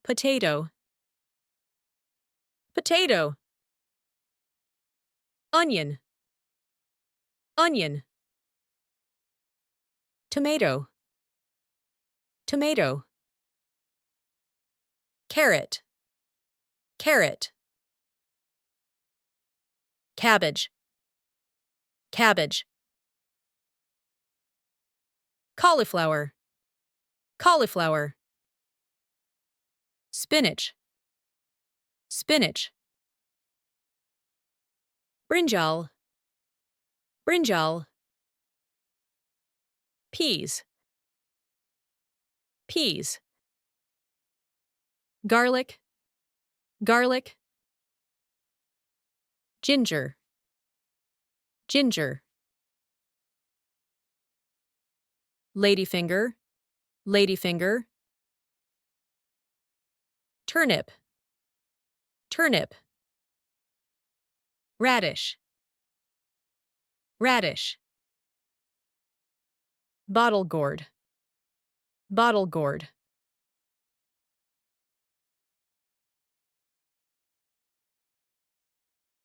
potato, potato. Onion, onion. Tomato, tomato. Carrot, carrot. Cabbage, cabbage. Cauliflower, cauliflower. Spinach, spinach. Brinjal, brinjal. Peas, peas. Garlic, garlic. Ginger, ginger. Ladyfinger, ladyfinger. Turnip, turnip. Radish, radish. Bottle gourd, bottle gourd.